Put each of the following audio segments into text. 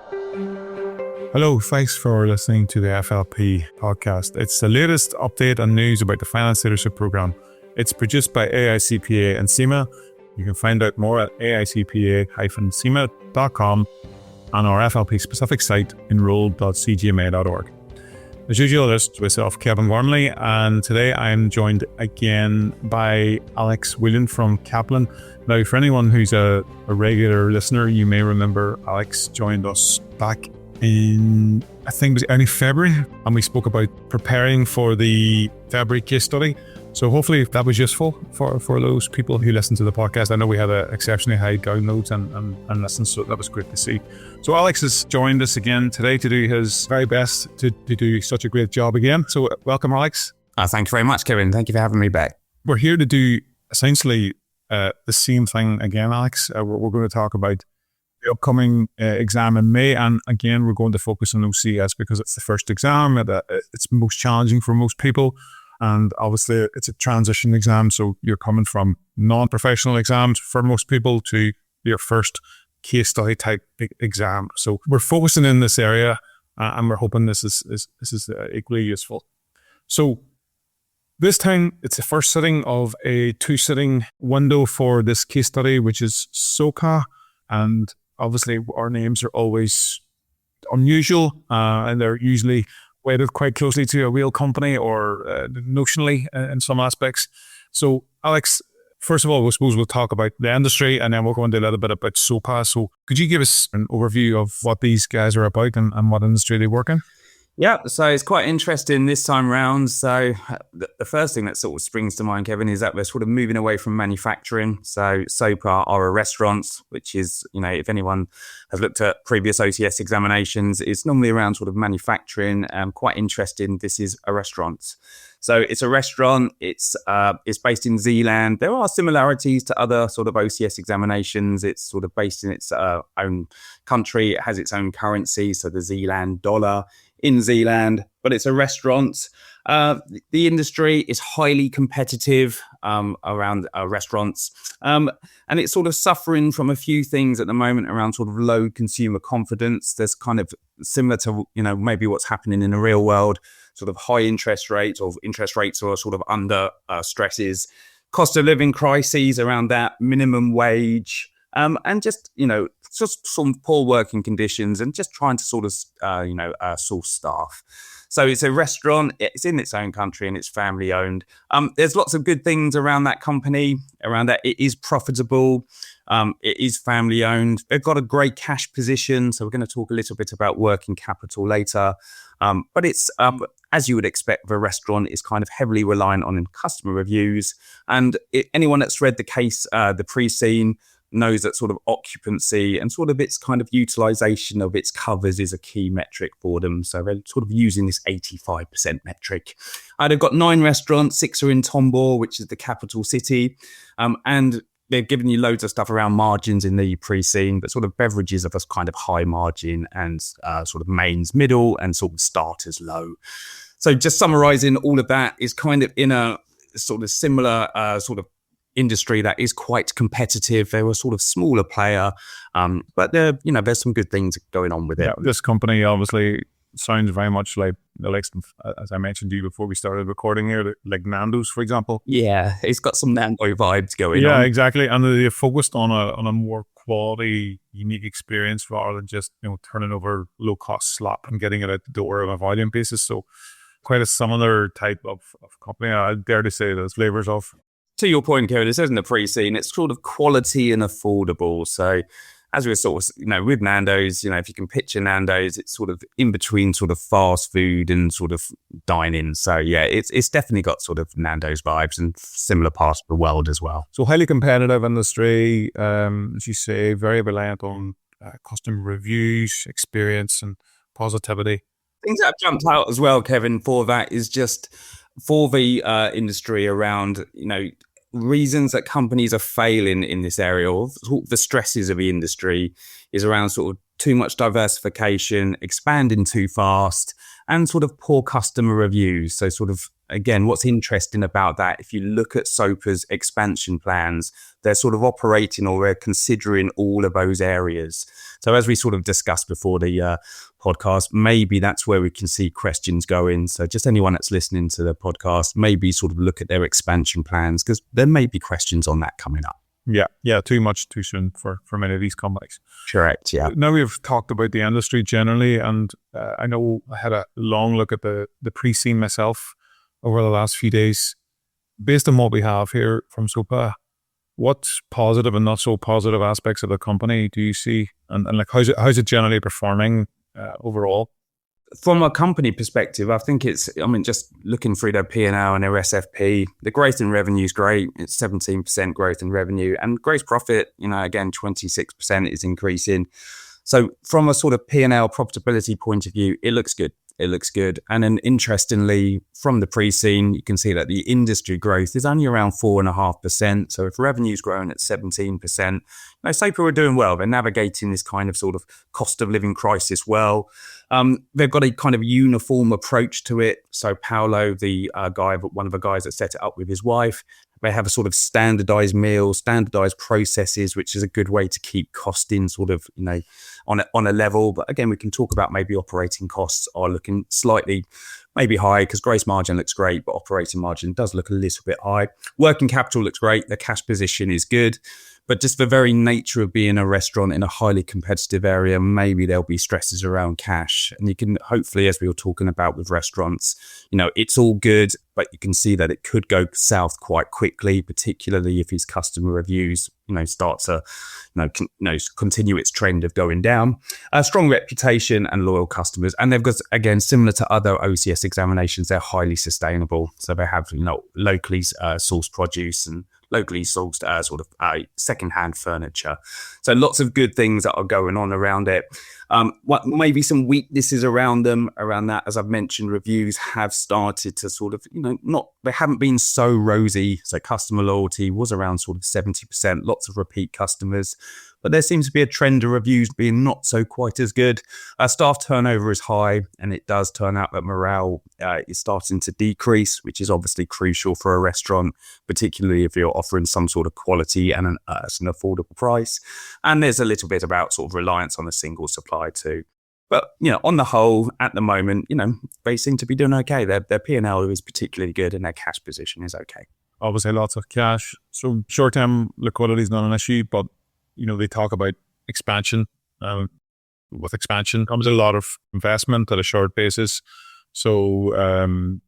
Hello, thanks for listening to the FLP podcast. It's the latest update and news about the Finance Leadership Programme. It's produced by AICPA and CIMA. You can find out more at aicpa-cima.com and our FLP specific site, enroll.cgma.org. As usual, this is myself, Kevin Gormley, and today I'm joined again by Alex Whelan from Kaplan. Now, for anyone who's a regular listener, you may remember Alex joined us back in, I think it was early February, and we spoke about preparing for the February case study. So hopefully that was useful for those people who listened to the podcast. I know we had an exceptionally high downloads and listens, so that was great to see. So Alex has joined us again today to do his very best to do such a great job again. So welcome, Alex. Thank you very much, Kevin. Thank you for having me back. We're here to do essentially the same thing again, Alex. We're going to talk about the upcoming exam in May, and again we're going to focus on OCS because it's the first exam. It's most challenging for most people, and obviously it's a transition exam, so you're coming from non-professional exams for most people to your first case study type exam. So we're focusing in this area, and we're hoping this is equally useful. So this time it's the first sitting of a 2-sitting window for this case study, which is SOPA, and obviously our names are always unusual, and they're usually weighted quite closely to a real company or notionally in some aspects. So Alex, first of all, I suppose we'll talk about the industry, and then we'll go into a little bit about SOPA. So could you give us an overview of what these guys are about and what industry they work in? Yeah, so it's quite interesting this time round. So the first thing that sort of springs to mind, Kevin, is that we're sort of moving away from manufacturing. So SOPA are a restaurants, which is, if anyone has looked at previous OCS examinations, it's normally around sort of manufacturing. Quite interesting. This is a restaurant. So it's a restaurant. It's based in Zealand. There are similarities to other sort of OCS examinations. It's sort of based in its own country. It has its own currency, so the Zealand dollar in Zealand, but it's a restaurant. The industry is highly competitive around restaurants, and it's sort of suffering from a few things at the moment around sort of low consumer confidence. There's kind of similar to, maybe what's happening in the real world, sort of high interest rates, or interest rates are sort of under stresses, cost of living crises around that, minimum wage, and just some poor working conditions, and just trying to sort of, source staff. So it's a restaurant, it's in its own country, and it's family owned. There's lots of good things around that company, around that. It is profitable. It is family owned. They've got a great cash position. So we're going to talk a little bit about working capital later. But it's, as you would expect of a restaurant, is kind of heavily reliant on customer reviews. And anyone that's read the case, the pre-scene, knows that sort of occupancy and sort of its kind of utilization of its covers is a key metric for them. So they're sort of using this 85% metric. They've got 9 restaurants, 6 are in Tombor, which is the capital city. And they've given you loads of stuff around margins in the pre-scene, but sort of beverages of a kind of high margin, and sort of mains middle, and sort of starters low. So just summarizing, all of that is kind of in a sort of similar sort of industry that is quite competitive. They're a sort of smaller player, but there's some good things going on with it. Yeah, this company obviously sounds very much like the likes of, as I mentioned to you before we started recording here, like Nando's, for example. Yeah, it's got some Nando vibes going on. Yeah, exactly. And they're focused on a more quality, unique experience rather than just turning over low cost slop and getting it out the door on a volume basis. So quite a similar type of company. I dare to say there's flavors of. To your point, Kevin, this isn't a pre-scene. It's sort of quality and affordable. So as we're sort of, with Nando's, if you can picture Nando's, it's sort of in between sort of fast food and sort of dining. So yeah, it's definitely got sort of Nando's vibes and similar parts of the world as well. So highly competitive industry, as you say, very reliant on customer reviews, experience and positivity. Things that have jumped out as well, Kevin, for that is just for the industry around, reasons that companies are failing in this area, or the stresses of the industry, is around sort of too much diversification, expanding too fast, and sort of poor customer reviews. So sort of again, what's interesting about that, if you look at SOPA's expansion plans, they're sort of operating or they're considering all of those areas. So as we sort of discussed before the podcast, maybe that's where we can see questions going. So just anyone that's listening to the podcast, maybe sort of look at their expansion plans, because there may be questions on that coming up. Yeah, too much too soon for many of these companies. Correct, yeah. Now we've talked about the industry generally, and I know I had a long look at the pre-scene myself over the last few days. Based on what we have here from SOPA, what positive and not so positive aspects of the company do you see, and like how's it generally performing overall? From a company perspective, I think just looking through their P&L and their SFP, the growth in revenue is great. It's 17% growth in revenue, and gross profit, again, 26% is increasing. So from a sort of P&L profitability point of view, it looks good. And then interestingly, from the pre-scene, you can see that the industry growth is only around 4.5%. So if revenue's growing at 17%, SOPA are doing well. They're navigating this kind of sort of cost of living crisis well. They've got a kind of uniform approach to it. So Paolo, one of the guys that set it up with his wife, they have a sort of standardized meals, standardized processes, which is a good way to keep costing sort of, on a level. But again, we can talk about maybe operating costs are looking slightly maybe high, because gross margin looks great, but operating margin does look a little bit high. Working capital looks great. The cash position is good. But just the very nature of being a restaurant in a highly competitive area, maybe there'll be stresses around cash. And you can hopefully, as we were talking about with restaurants, it's all good, but you can see that it could go south quite quickly, particularly if his customer reviews, start to, continue its trend of going down. A strong reputation and loyal customers. And they've got, again, similar to other OCS examinations, they're highly sustainable. So they have, locally sourced produce and locally sourced sort of second-hand furniture. So lots of good things that are going on around it. What maybe some weaknesses around that, as I've mentioned, reviews have started to sort of, they haven't been so rosy. So customer loyalty was around sort of 70%, lots of repeat customers. But there seems to be a trend of reviews being not so quite as good. Staff turnover is high, and it does turn out that morale is starting to decrease, which is obviously crucial for a restaurant, particularly if you're offering some sort of quality and an affordable price. And there's a little bit about sort of reliance on a single supply too. But, on the whole, at the moment, they seem to be doing okay. Their P&L is particularly good, and their cash position is okay. Obviously, lots of cash. So short-term liquidity is not an issue, but they talk about expansion. With expansion comes a lot of investment at a short basis. So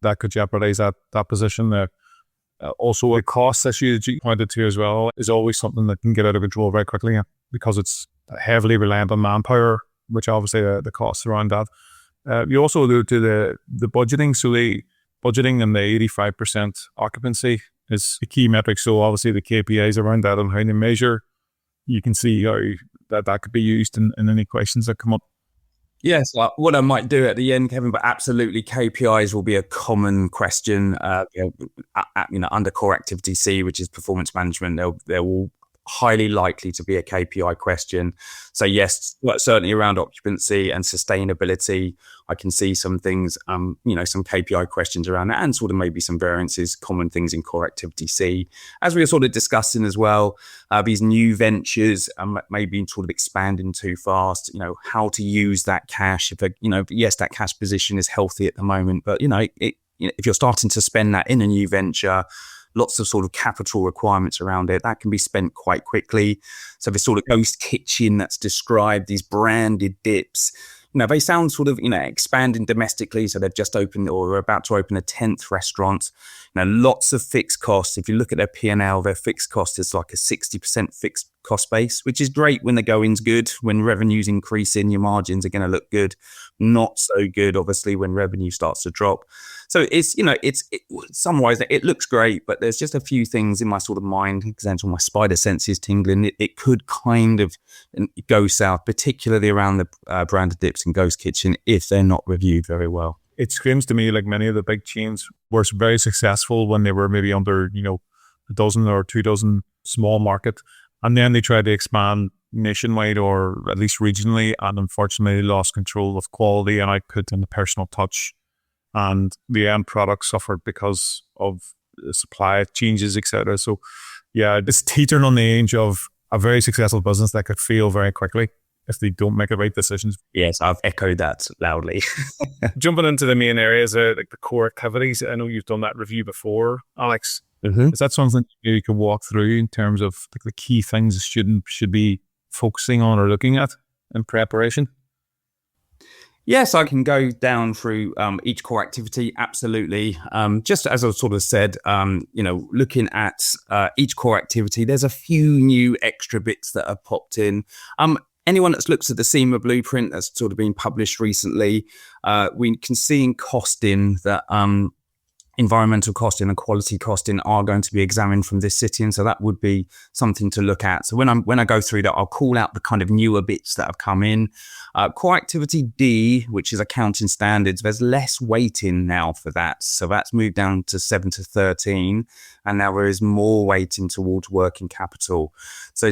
that could jeopardize that position. Also, the cost issue that you pointed to as well is always something that can get out of control very quickly, because it's heavily reliant on manpower, which obviously the costs around that. You also allude to the budgeting. So the budgeting and the 85% occupancy is a key metric. So obviously the KPIs around that and how they measure, you can see how that could be used in any questions that come up. Yes, well, what I might do at the end, Kevin, but absolutely KPIs will be a common question. Under core activity C, which is performance management, there will highly likely to be a KPI question. So yes, certainly around occupancy and sustainability, I can see some things, some KPI questions around that, and sort of maybe some variances, common things in core activity C. As we were sort of discussing as well, these new ventures maybe sort of expanding too fast, how to use that cash. Yes, that cash position is healthy at the moment, but, if you're starting to spend that in a new venture, lots of sort of capital requirements around it, that can be spent quite quickly. So the sort of ghost kitchen that's described, these branded dips, they sound sort of, expanding domestically. So they've just opened or are about to open a 10th restaurant. Lots of fixed costs. If you look at their P&L, their fixed cost is like a 60% fixed cost base, which is great when the going's good. When revenue's increasing, your margins are going to look good. Not so good, obviously, when revenue starts to drop. So it's, some ways it looks great, but there's just a few things in my sort of mind, example, my spider sense is tingling. It could kind of go south, particularly around the branded dips and ghost kitchen, if they're not reviewed very well. It screams to me like many of the big chains were very successful when they were maybe under, a dozen or 2 dozen small market. And then they tried to expand nationwide or at least regionally, and unfortunately lost control of quality and output and the personal touch. and the end product suffered because of the supply changes, etc. So yeah, it's teetering on the edge of a very successful business that could fail very quickly if they don't make the right decisions. Yes, I've echoed that loudly. Jumping into the main areas, like the core activities, I know you've done that review before, Alex. Mm-hmm. Is that something you can walk through in terms of like the key things a student should be focusing on or looking at in preparation? Yes, I can go down through each core activity. Absolutely. Just as I sort of said, looking at each core activity, there's a few new extra bits that have popped in. Anyone that's looked at the CIMA blueprint that's sort of been published recently, we can see in costing that environmental costing and quality costing are going to be examined from this sitting. So that would be something to look at. So when I go through that, I'll call out the kind of newer bits that have come in. Core activity D, which is accounting standards, there's less weighting now for that. So that's moved down to 7 to 13. And now there is more weighting towards working capital. So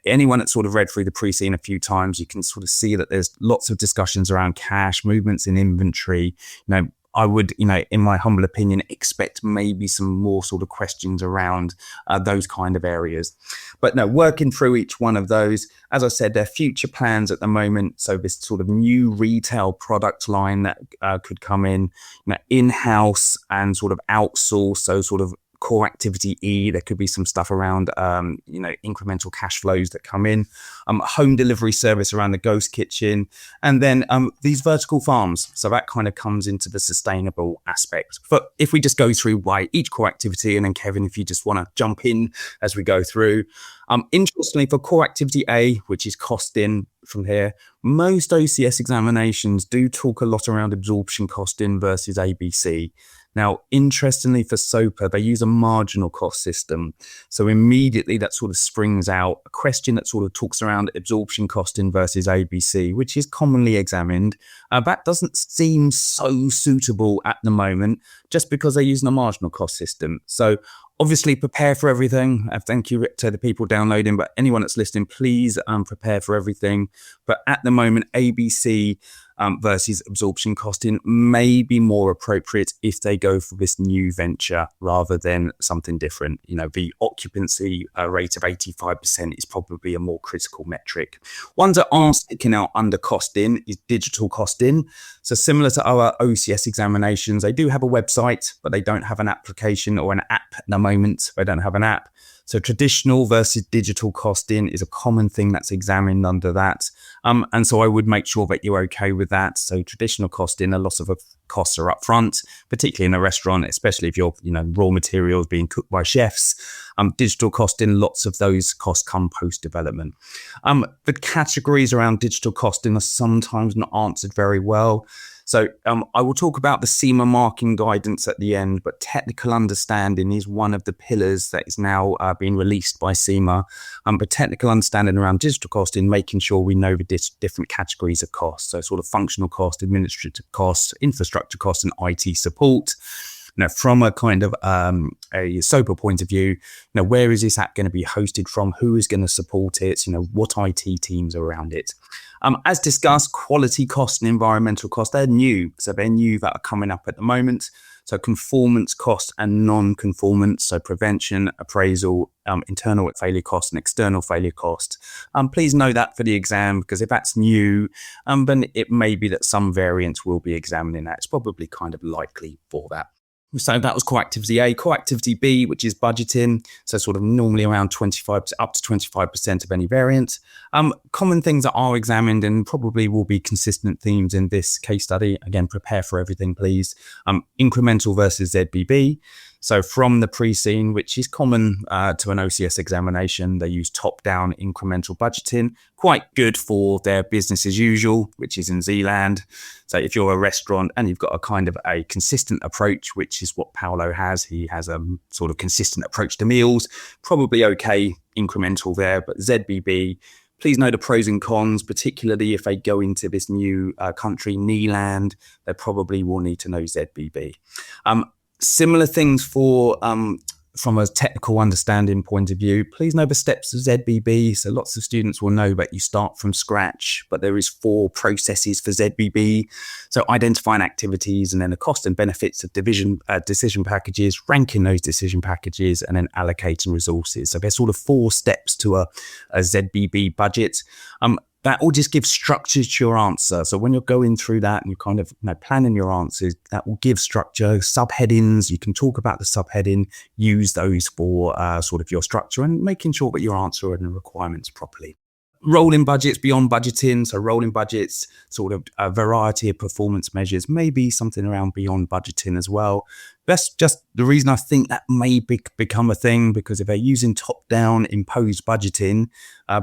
anyone that's sort of read through the pre-scene a few times, you can sort of see that there's lots of discussions around cash, movements in inventory. I would, in my humble opinion, expect maybe some more sort of questions around those kind of areas. But no, working through each one of those, as I said, there are future plans at the moment. So this sort of new retail product line that could come in-house and sort of outsource. So sort of core activity E, there could be some stuff around, incremental cash flows that come in, home delivery service around the ghost kitchen, and then these vertical farms. So that kind of comes into the sustainable aspect. But if we just go through by each core activity, and then Kevin, if you just want to jump in as we go through. Interestingly, for core activity A, which is costing from here, most OCS examinations do talk a lot around absorption costing versus ABC. Now, interestingly for SOPA, they use a marginal cost system. So immediately that sort of springs out a question that sort of talks around absorption costing versus ABC, which is commonly examined. That doesn't seem so suitable at the moment just because they're using a marginal cost system. So obviously prepare for everything. Thank you, Rick, to the people downloading, but anyone that's listening, please prepare for everything. But at the moment, ABC versus absorption costing may be more appropriate if they go for this new venture rather than something different. The occupancy rate of 85% is probably a more critical metric. Ones that are sticking out under costing is digital costing. So similar to our OCS examinations, they do have a website, but they don't have an application or an app at the moment. They don't have an app. So traditional versus digital costing is a common thing that's examined under that. And so I would make sure that you're okay with that. So traditional costing, a lot of costs are up front, particularly in a restaurant, especially if you're, raw materials being cooked by chefs. Digital costing, lots of those costs come post-development. The categories around digital costing are sometimes not answered very well. So I will talk about the CIMA marking guidance at the end, but technical understanding is one of the pillars that is now being released by CIMA. But technical understanding around digital costing, making sure we know the different categories of costs. So sort of functional cost, administrative costs, infrastructure costs, and IT support. From a kind of a SOPA point of view, where is this app going to be hosted from? Who is going to support it? What IT teams are around it? As discussed, quality cost and environmental cost, they're new. So they're new that are coming up at the moment. So conformance cost and non-conformance, so prevention, appraisal, internal failure cost and external failure cost. Please know that for the exam, because if that's new, then it may be that some variants will be examining that. It's probably kind of likely for that. So that was core activity A. Core activity B, which is budgeting, so sort of normally around 25%, up to 25% of any variant. Common things that are examined and probably will be consistent themes in this case study. Again, prepare for everything, please. Incremental versus ZBB. So from the pre-scene, which is common to an OCS examination, they use top-down incremental budgeting, quite good for their business as usual, which is in Zealand. So if you're a restaurant and you've got a kind of a consistent approach, which is what Paolo has, he has a sort of consistent approach to meals, probably okay incremental there, but ZBB, please know the pros and cons, particularly if they go into this new country, Neeland, they probably will need to know ZBB. Similar things for from a technical understanding point of view, please know the steps of ZBB. So lots of students will know that you start from scratch, but there is 4 processes for ZBB. So identifying activities, and then the cost and benefits of decision packages, ranking those decision packages, and then allocating resources. So there's sort of 4 steps to a ZBB budget. That all just gives structure to your answer. So when you're going through that and you're kind of planning your answers, that will give structure. Subheadings, you can talk about the subheading, use those for sort of your structure and making sure that you're answering the requirements properly. Rolling budgets beyond budgeting. So rolling budgets, sort of a variety of performance measures, maybe something around beyond budgeting as well. That's just the reason I think that may become a thing, because if they're using top-down imposed budgeting,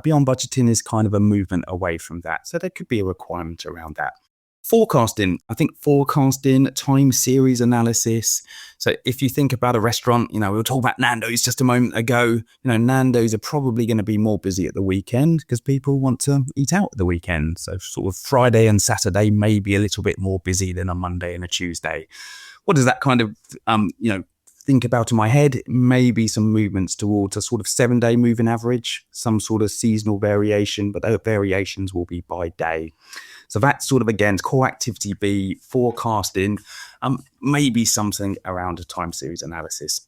beyond budgeting is kind of a movement away from that. So there could be a requirement around that. Forecasting, I think forecasting, time series analysis. So if you think about a restaurant, we were talking about Nando's just a moment ago. Nando's are probably going to be more busy at the weekend because people want to eat out at the weekend. So sort of Friday and Saturday may be a little bit more busy than a Monday and a Tuesday. What does that kind of, think about in my head? Maybe some movements towards a sort of 7-day moving average, some sort of seasonal variation, but those variations will be by day. So that's sort of, again, core activity B, forecasting, maybe something around a time series analysis.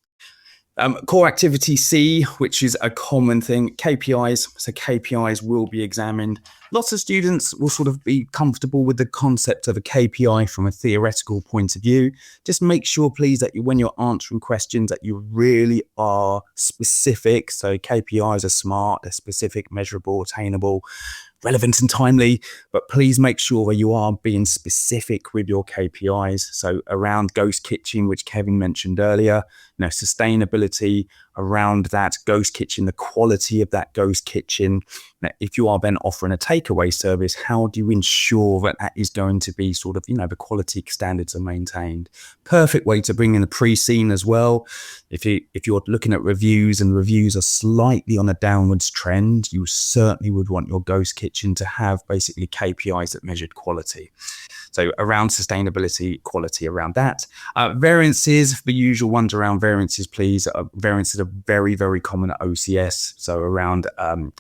Core activity C, which is a common thing, KPIs. So KPIs will be examined. Lots of students will sort of be comfortable with the concept of a KPI from a theoretical point of view. Just make sure, please, that when you're answering questions, that you really are specific. So KPIs are smart, they're specific, measurable, attainable, relevant and timely, but please make sure that you are being specific with your KPIs. So around ghost kitchen, which Kevin mentioned earlier, sustainability around that ghost kitchen, the quality of that ghost kitchen. Now, if you are then offering a takeaway service, how do you ensure that that is going to be sort of, the quality standards are maintained? Perfect way to bring in the pre-scene as well. If you're looking at reviews and reviews are slightly on a downwards trend, you certainly would want your ghost kitchen to have basically KPIs that measured quality. So around sustainability, quality around that. Variances, the usual ones around variances, please. Variances are very, very common at OCS. So around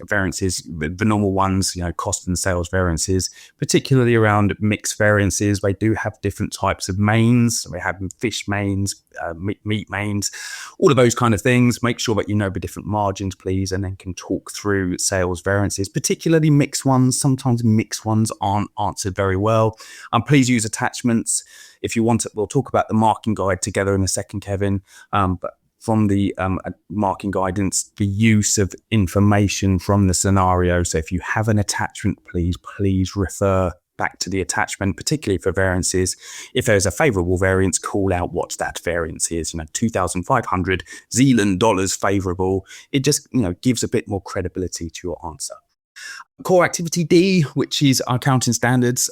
variances, the normal ones, cost and sales variances, particularly around mixed variances. They do have different types of mains. We have fish mains, meat mains, all of those kind of things. Make sure that you know the different margins, please, and then can talk through sales variances, particularly mixed ones. Sometimes mixed ones aren't answered very well. Please use attachments if you want it. We'll talk about the marking guide together in a second, Kevin. But from the marking guidance, the use of information from the scenario. So if you have an attachment, please refer back to the attachment, particularly for variances. If there's a favorable variance, call out what that variance is. 2,500 Zealand dollars favorable. It just, gives a bit more credibility to your answer. Core activity D, which is our accounting standards.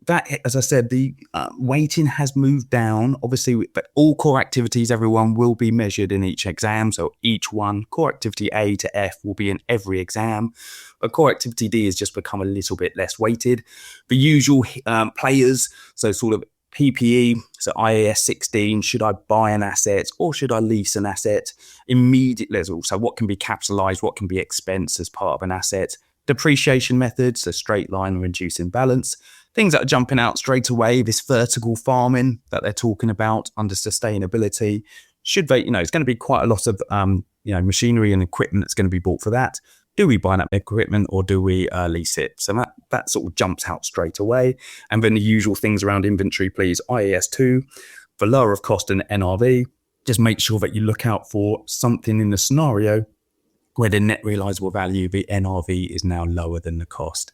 That, as I said, the weighting has moved down, obviously, but all core activities, everyone, will be measured in each exam. So each one, core activity A to F, will be in every exam. But core activity D has just become a little bit less weighted. The usual players, so sort of PPE, so IAS 16, should I buy an asset or should I lease an asset? Immediately, so what can be capitalized, what can be expense as part of an asset? Depreciation methods, so straight line and reducing balance. Things that are jumping out straight away, this vertical farming that they're talking about under sustainability. Should they, it's going to be quite a lot of, machinery and equipment that's going to be bought for that. Do we buy that equipment or do we lease it? So that sort of jumps out straight away. And then the usual things around inventory, please. IAS 2, for lower of cost and NRV. Just make sure that you look out for something in the scenario where the net realizable value, the NRV, is now lower than the cost.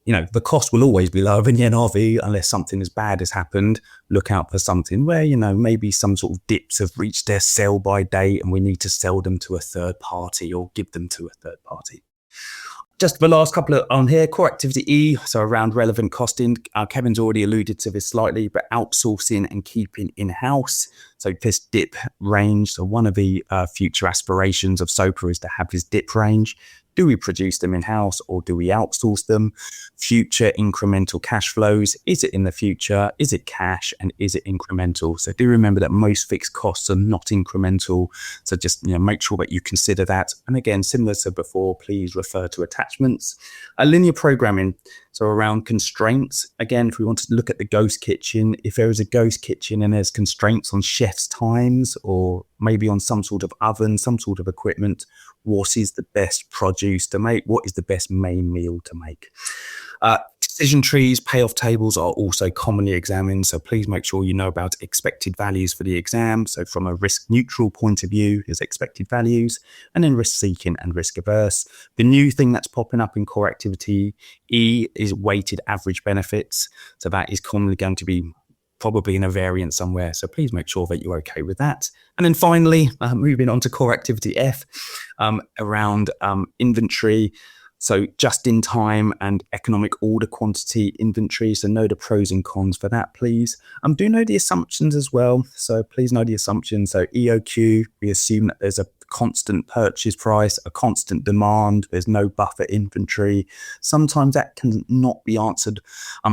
The cost will always be lower than the NRV unless something as bad has happened. Look out for something where, maybe some sort of dips have reached their sell by date and we need to sell them to a third party or give them to a third party. Just the last couple of on here, core activity E, so around relevant costing. Kevin's already alluded to this slightly, but outsourcing and keeping in-house. So this DIP range, so one of the future aspirations of SOPA is to have this DIP range. Do we produce them in-house or do we outsource them? Future incremental cash flows. Is it in the future? Is it cash? And is it incremental? So do remember that most fixed costs are not incremental. So just make sure that you consider that. And again, similar to before, please refer to attachments. Linear programming. So around constraints, again, if we want to look at the ghost kitchen, if there is a ghost kitchen and there's constraints on chef's times or maybe on some sort of oven, some sort of equipment, what is the best produce to make? What is the best main meal to make? Decision trees, payoff tables are also commonly examined. So please make sure you know about expected values for the exam. So from a risk neutral point of view, is expected values, and then risk seeking and risk averse. The new thing that's popping up in core activity E is weighted average benefits. So that is commonly going to be probably in a variant somewhere. So please make sure that you're okay with that. And then finally, moving on to core activity F, around inventory. So just in time and economic order quantity inventory. So know the pros and cons for that, please. Do know the assumptions as well. So please know the assumptions. So EOQ, we assume that there's a constant purchase price, a constant demand. There's no buffer inventory. Sometimes that can not be answered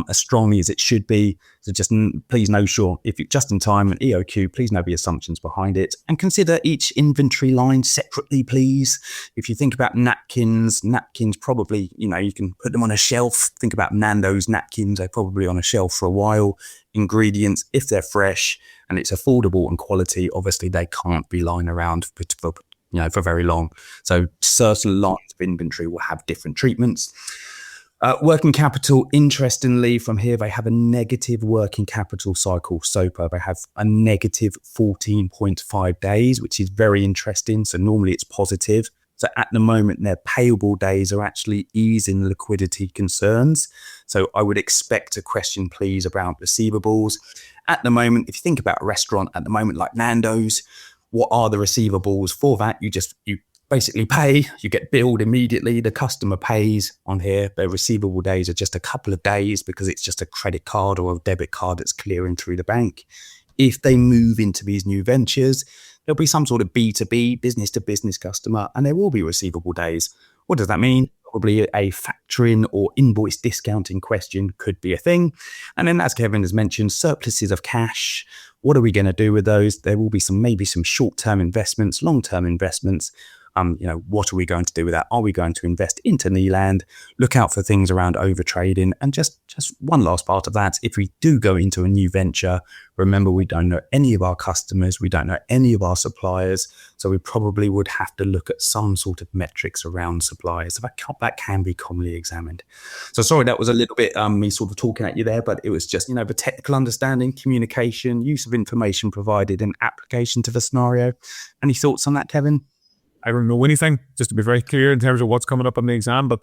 as strongly as it should be. So just please know, sure, if you're just in time and EOQ, please know the assumptions behind it and consider each inventory line separately, please. If you think about napkins probably, you can put them on a shelf. Think about Nando's napkins. They're probably on a shelf for a while. Ingredients, if they're fresh and it's affordable and quality, obviously they can't be lying around for very long. So certain lines of inventory will have different treatments. Working capital, interestingly, from here, they have a negative working capital cycle, SOPA. They have a negative 14.5 days, which is very interesting. So normally it's positive. So at the moment, their payable days are actually easing liquidity concerns. So I would expect a question, please, about receivables. At the moment, if you think about a restaurant at the moment like Nando's, what are the receivables for that? You basically pay, you get billed immediately. The customer pays on here. Their receivable days are just a couple of days because it's just a credit card or a debit card that's clearing through the bank. If they move into these new ventures, there'll be some sort of B2B, business to business customer, and there will be receivable days. What does that mean? Probably a factoring or invoice discounting question could be a thing. And then, as Kevin has mentioned, surpluses of cash. What are we going to do with those? There will be maybe some short-term investments, long-term investments. What are we going to do with that? Are we going to invest into Neeland? Look out for things around overtrading. And just one last part of that, if we do go into a new venture, remember we don't know any of our customers, we don't know any of our suppliers, so we probably would have to look at some sort of metrics around suppliers. So that can be commonly examined. So sorry, that was a little bit me sort of talking at you there, but it was just, the technical understanding, communication, use of information provided, and application to the scenario. Any thoughts on that, Kevin? I don't know anything, just to be very clear in terms of what's coming up on the exam, but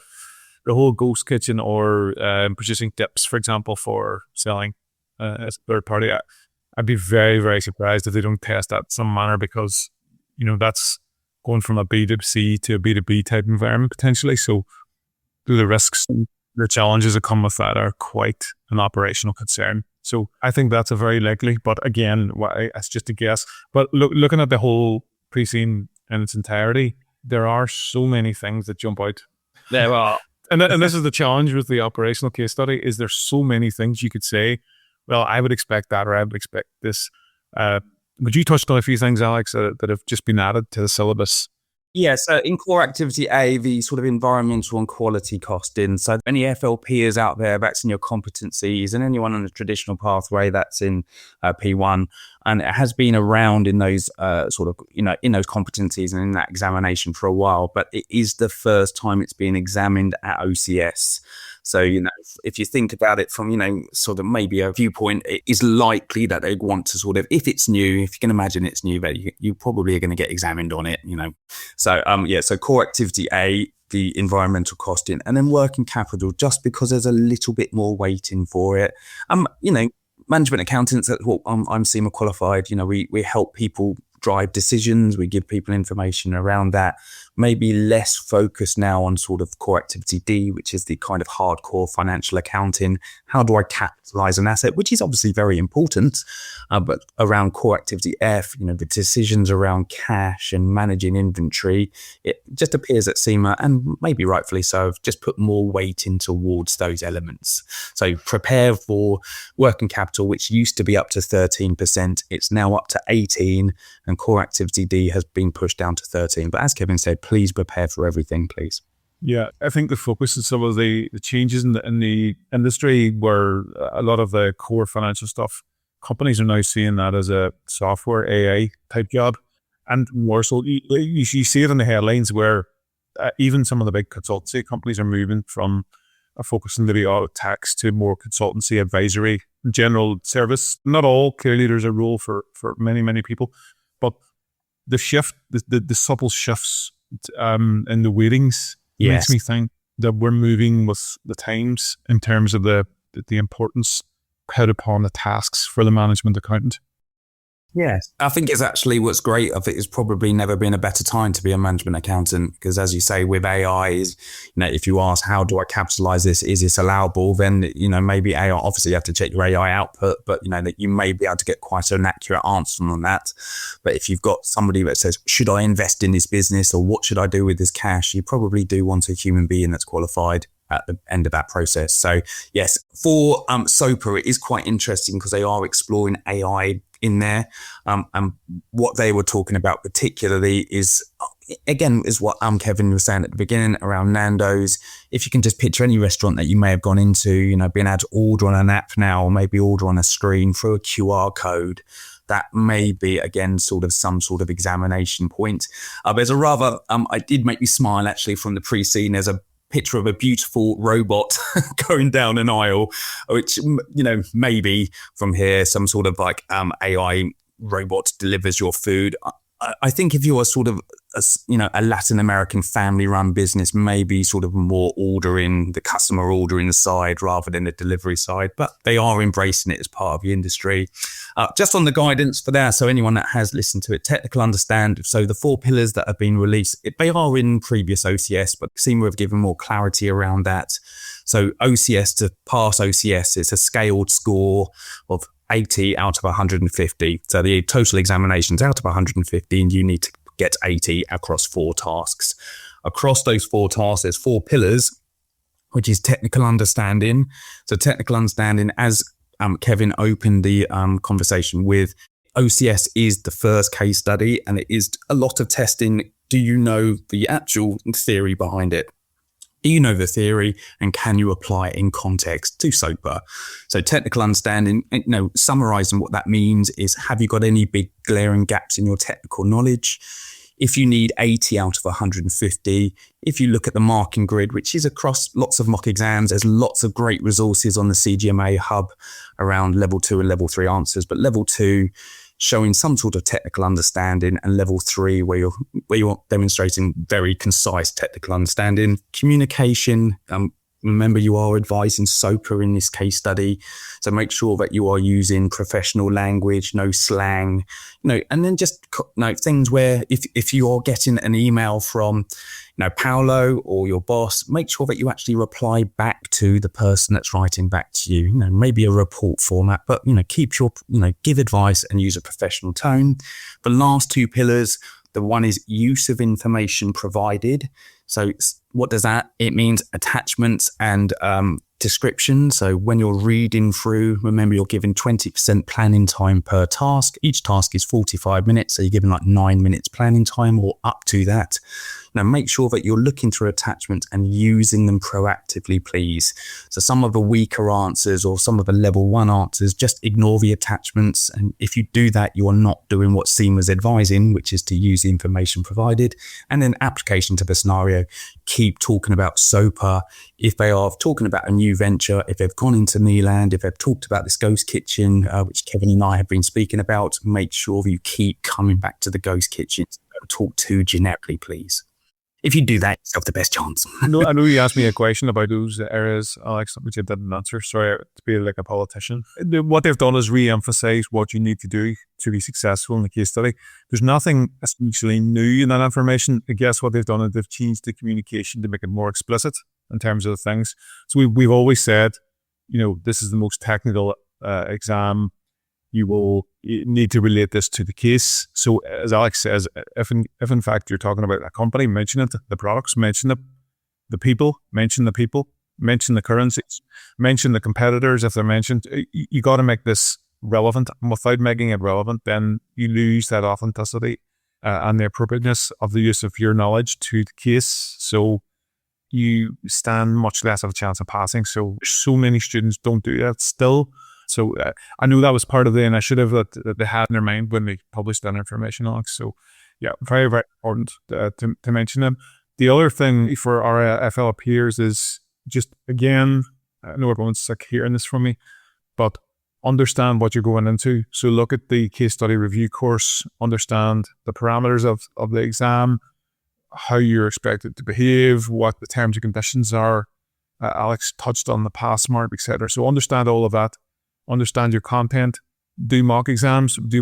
the whole ghost kitchen or producing dips, for example, for selling as a third party, I'd be very, very surprised if they don't test that in some manner because, that's going from a B2C to a B2B type environment potentially. So the risks and the challenges that come with that are quite an operational concern. So I think that's a very likely, but again, it's just a guess. But looking at the whole pre-scene in its entirety, there are so many things that jump out. There are. And this is the challenge with the operational case study, is there's so many things you could say, well, I would expect that, or I would expect this. Would you touch on a few things, Alex, that have just been added to the syllabus? Yeah, so in core activity A, the sort of environmental and quality costing. So any FLPers out there, that's in your competencies, and anyone on the traditional pathway, that's in P1. And it has been around in those in those competencies and in that examination for a while, but it is the first time it's been examined at OCS. So, if you think about it from, sort of maybe a viewpoint, it is likely that they'd want to sort of, if it's new, if you can imagine it's new, that you probably are going to get examined on it, So, so core activity A, the environmental costing, and then working capital, just because there's a little bit more weighting for it. Management accountants, I'm CIMA qualified, we help people drive decisions. We give people information around that. maybe less focus now on sort of core activity D, which is the kind of hardcore financial accounting. How do I capitalize an asset, which is obviously very important, but around core activity F, the decisions around cash and managing inventory, it just appears that CIMA, and maybe rightfully so, have just put more weight in towards those elements. So prepare for working capital, which used to be up to 13%. It's now up to 18%, and core activity D has been pushed down to 13%. But as Kevin said, please prepare for everything, please. Yeah, I think the focus of some of the changes in the industry, where a lot of the core financial stuff, companies are now seeing that as a software AI type job, and more so you see it in the headlines where even some of the big consultancy companies are moving from a focus on maybe audit tax to more consultancy, advisory, general service. Not all, clearly there's a role for many people, but the shift, the subtle shifts in the weightings makes me think that we're moving with the times in terms of the importance put upon the tasks for the management accountant. Yes, I think it's actually what's great of it is probably never been a better time to be a management accountant, because as you say, with AI, if you ask, how do I capitalize this? Is this allowable? Then, maybe AI, obviously you have to check your AI output, but that you may be able to get quite an accurate answer on that. But if you've got somebody that says, should I invest in this business, or what should I do with this cash? You probably do want a human being that's qualified at the end of that process. So yes, for SOPA, it is quite interesting because they are exploring AI in there. And what they were talking about particularly is, again, is what Kevin was saying at the beginning around Nando's. If you can just picture any restaurant that you may have gone into, being able to order on an app now, or maybe order on a screen through a QR code, that may be, again, sort of some sort of examination point. There's a rather, it did make me smile actually from the pre-scene. There's a picture of a beautiful robot going down an aisle, which, maybe from here, some sort of like AI robot delivers your food. I think if you're sort of a Latin American family-run business, maybe sort of more the customer ordering side rather than the delivery side, but they are embracing it as part of the industry. Just on the guidance for that, so anyone that has listened to it, technical understand. So the 4 pillars that have been released, they are in previous OCS, but CIMA have given more clarity around that. So OCS, to pass OCS, it's a scaled score of 80 out of 150. So the total examinations out of 150, and you need to get 80 across 4 tasks. Across those 4 tasks, there's 4 pillars, which is technical understanding. So technical understanding, as Kevin opened the conversation with, OCS is the first case study, and it is a lot of testing. Do you know the actual theory behind it? Do you know the theory, and can you apply it in context to SOPA? So technical understanding, summarizing what that means is, have you got any big glaring gaps in your technical knowledge? If you need 80 out of 150, if you look at the marking grid, which is across lots of mock exams, there's lots of great resources on the CGMA hub around level 2 and level 3 answers, but level 2 showing some sort of technical understanding, and level 3 where you're demonstrating very concise technical understanding. Communication, remember you are advising SOPA in this case study, so make sure that you are using professional language, no slang, and then just things where if you are getting an email from Paolo or your boss, make sure that you actually reply back to the person that's writing back to you, maybe a report format, but keep your, give advice and use a professional tone. The last 2 pillars, the one is use of information provided. So what does that? It means attachments and description. So when you're reading through, remember you're given 20% planning time per task. Each task is 45 minutes. So you're given like 9 minutes planning time or up to that. Now make sure that you're looking through attachments and using them proactively, please. So some of the weaker answers or some of the level 1 answers, just ignore the attachments. And if you do that, you are not doing what CIMA is advising, which is to use the information provided. And then application to the scenario, keep talking about SOPA. If they are talking about a new venture, if they've gone into Neeland, if they've talked about this ghost kitchen, which Kevin and I have been speaking about, make sure you keep coming back to the ghost kitchen. Talk too generically, please. if you do that, you have the best chance. I know you asked me a question about those areas, Alex, which I didn't answer. Sorry to be like a politician. What they've done is re-emphasize what you need to do to be successful in the case study. There's nothing essentially new in that information. I guess what they've done is they've changed the communication to make it more explicit in terms of the things. So we've always said, this is the most technical exam. You need to relate this to the case. So as Alex says, if in fact you're talking about a company, mention it, the products, mention the people, mention the currencies, mention the competitors if they're mentioned. You got to make this relevant. And without making it relevant, then you lose that authenticity and the appropriateness of the use of your knowledge to the case. So you stand much less of a chance of passing. So many students don't do that still. So I knew that was part of the initiative that they had in their mind when they published that information, Alex. So yeah, very, very important to mention them. The other thing for our FLPers is just, again, I know everyone's sick hearing this from me, but understand what you're going into. So look at the case study review course, understand the parameters of the exam, how you're expected to behave, what the terms and conditions are. Alex touched on the pass mark, etc. So understand all of that. Understand your content, do mock exams. They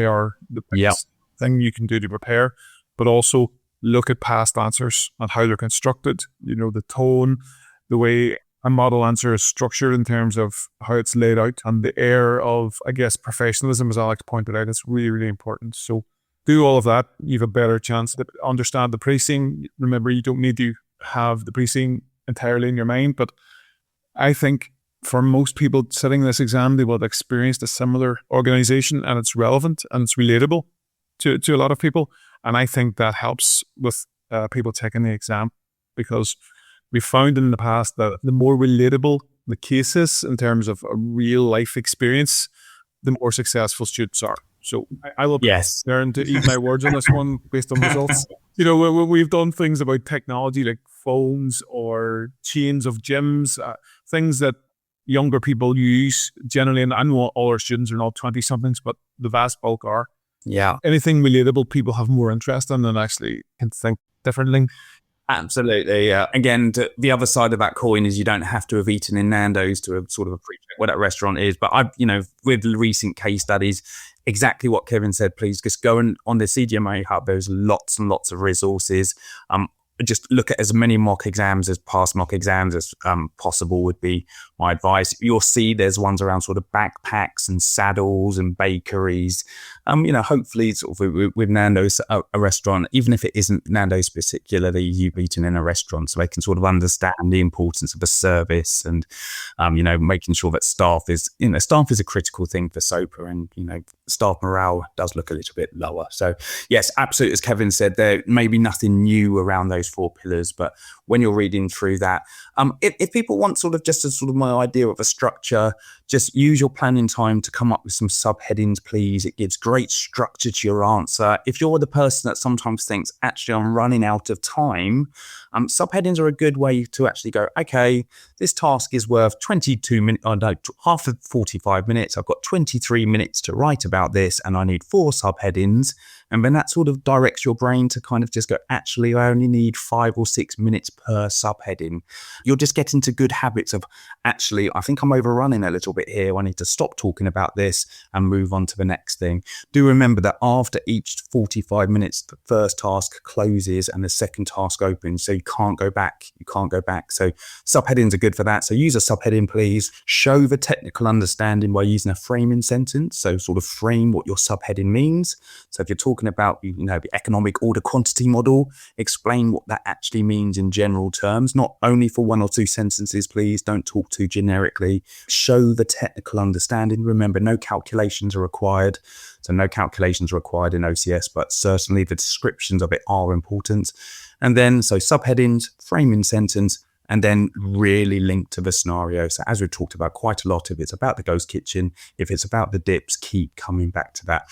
are the best thing you can do to prepare, but also look at past answers and how they're constructed, the tone, the way a model answer is structured in terms of how it's laid out, and the air of, I guess, professionalism, as Alex pointed out, is really, really important. So do all of that. You have a better chance to understand the precing. Remember, you don't need to have the precing entirely in your mind, but I think for most people sitting this exam, they will have experienced a similar organization, and it's relevant and it's relatable to a lot of people. And I think that helps with people taking the exam, because we found in the past that the more relatable the case is in terms of a real life experience, the more successful students are. So I will be learn to eat my words on this one based on results. When we've done things about technology like phones or chains of gyms, things that younger people use generally, and I know all our students are not 20-somethings, but the vast bulk are. Yeah. Anything relatable people have more interest in and actually can think differently. Absolutely. Again, the other side of that coin is you don't have to have eaten in Nando's to sort of appreciate what that restaurant is. But with recent case studies, exactly what Kevin said, please just go on the CGMA Hub. There's lots and lots of resources. Just look at as many mock exams as past mock exams as possible would be my advice. You'll see there's ones around sort of backpacks and saddles and bakeries. Hopefully sort of with Nando's, a restaurant, even if it isn't Nando's particularly, you've eaten in a restaurant, so they can sort of understand the importance of the service and, making sure that staff is a critical thing for SOPA, and, staff morale does look a little bit lower. So yes, absolutely. As Kevin said, there may be nothing new around those 4 pillars, but when you're reading through that, if people want sort of just a sort of my idea of a structure, just use your planning time to come up with some subheadings, please. It gives great structure to your answer. If you're the person that sometimes thinks, actually, I'm running out of time, subheadings are a good way to actually go, okay, this task is worth 22 minutes, half of 45 minutes. I've got 23 minutes to write about this, and I need 4 subheadings. And then that sort of directs your brain to kind of just go, actually, I only need 5 or 6 minutes per subheading. You'll just get into good habits of, actually, I think I'm overrunning a little bit here. I need to stop talking about this and move on to the next thing. Do remember that after each 45 minutes, the first task closes and the second task opens. So you can't go back. So subheadings are good for that. So use a subheading, please. Show the technical understanding by using a framing sentence. So sort of frame what your subheading means. So if you're talking about, the economic order quantity model, explain what that actually means in general terms, not only for 1 or 2 sentences, please. Don't talk too generically. Show the technical understanding. Remember, no calculations are required. So no calculations required in OCS, but certainly the descriptions of it are important. And then, so subheadings, framing sentence, and then really link to the scenario. So as we've talked about quite a lot, if it's about the ghost kitchen, if it's about the dips, keep coming back to that.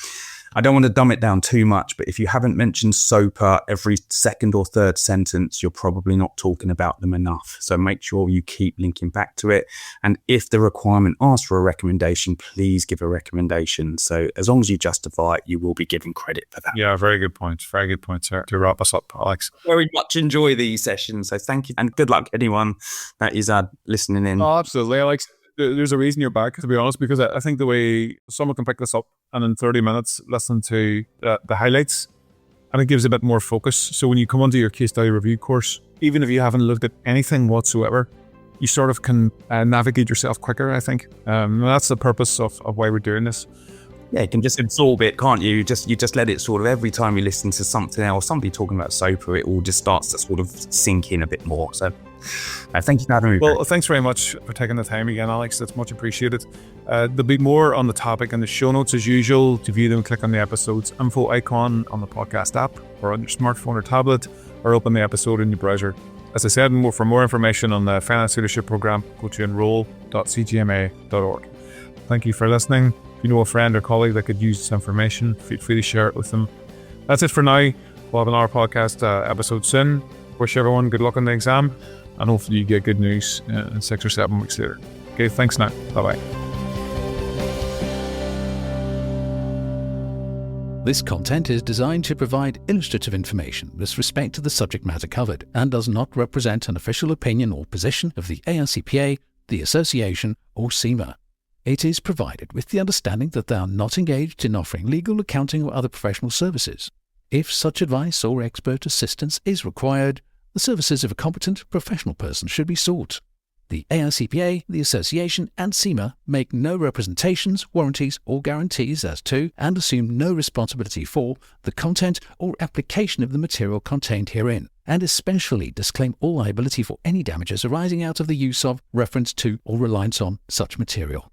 I don't want to dumb it down too much, but if you haven't mentioned SOPA every second or third sentence, you're probably not talking about them enough. So make sure you keep linking back to it. And if the requirement asks for a recommendation, please give a recommendation. So as long as you justify it, you will be given credit for that. Yeah, very good point. Very good point, sir. To wrap us up, Alex. Very much enjoy these sessions. So thank you. And good luck anyone that is listening in. Oh, absolutely, Alex. There's a reason you're back, to be honest, because I think the way someone can pick this up and in 30 minutes listen to the highlights, and it gives a bit more focus. So when you come onto your case study review course, even if you haven't looked at anything whatsoever, you sort of can navigate yourself quicker, I think. And that's the purpose of why we're doing this. Yeah, you can just absorb it, can't you? You just let it sort of, every time you listen to something else, somebody talking about SOPA, it all just starts to sort of sink in a bit more. So thank you for having me. Well, thanks very much for taking the time again, Alex. That's much appreciated. There'll be more on the topic in the show notes as usual. To view them, click on the episode's info icon on the podcast app or on your smartphone or tablet, or open the episode in your browser. As I said, for more information on the Finance Leadership Programme, go to enroll.cgma.org. Thank you for listening. If you know a friend or colleague that could use this information, feel free to share it with them. That's it for now. We'll have another podcast episode soon. Wish everyone good luck on the exam, and hopefully you get good news in 6 or 7 weeks later. Okay, thanks now. Bye-bye. This content is designed to provide illustrative information with respect to the subject matter covered and does not represent an official opinion or position of the AICPA, the Association, or CIMA. It is provided with the understanding that they are not engaged in offering legal, accounting, or other professional services. If such advice or expert assistance is required, the services of a competent professional person should be sought. The AICPA, the Association, and CIMA make no representations, warranties, or guarantees as to, and assume no responsibility for, the content or application of the material contained herein, and especially disclaim all liability for any damages arising out of the use of, reference to, or reliance on such material.